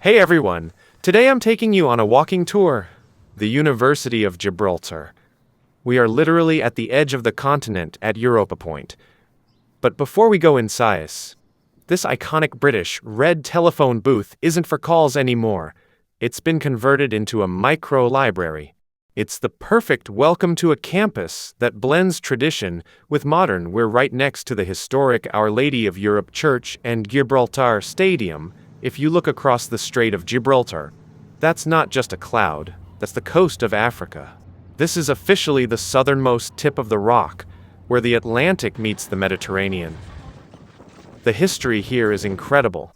Hey everyone, today I'm taking you on a walking tour. The University of Gibraltar. We are literally at the edge of the continent at Europa Point. But before we go inside, this iconic British red telephone booth isn't for calls anymore. It's been converted into a micro-library. It's the perfect welcome to a campus that blends tradition with modern. We're right next to the historic Our Lady of Europe Church and Gibraltar Stadium. If you look across the Strait of Gibraltar, that's not just a cloud, that's the coast of Africa. This is officially the southernmost tip of the rock, where the Atlantic meets the Mediterranean. The history here is incredible.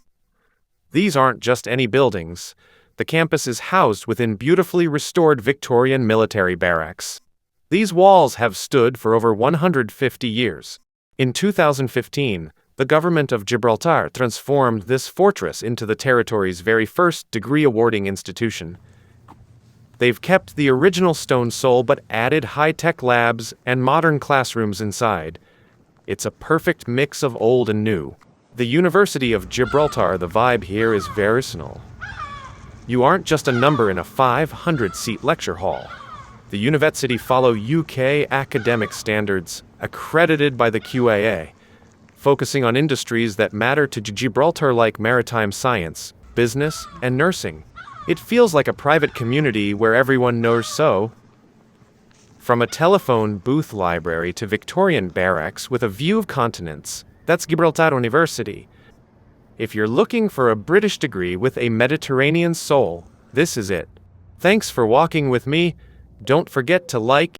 These aren't just any buildings. The campus is housed within beautifully restored Victorian military barracks. These walls have stood for over 150 years. In 2015, the Government of Gibraltar transformed this fortress into the territory's very first degree-awarding institution. They've kept the original stone soul but added high-tech labs and modern classrooms inside. It's a perfect mix of old and new. The University of Gibraltar, the vibe here is very personal. You aren't just a number in a 500-seat lecture hall. The university follow UK academic standards, accredited by the QAA, focusing on industries that matter to Gibraltar like maritime science, business, and nursing. It feels like a private community where everyone knows so. From a telephone booth library to Victorian barracks with a view of continents, that's Gibraltar University. If you're looking for a British degree with a Mediterranean soul, this is it. Thanks for walking with me. Don't forget to like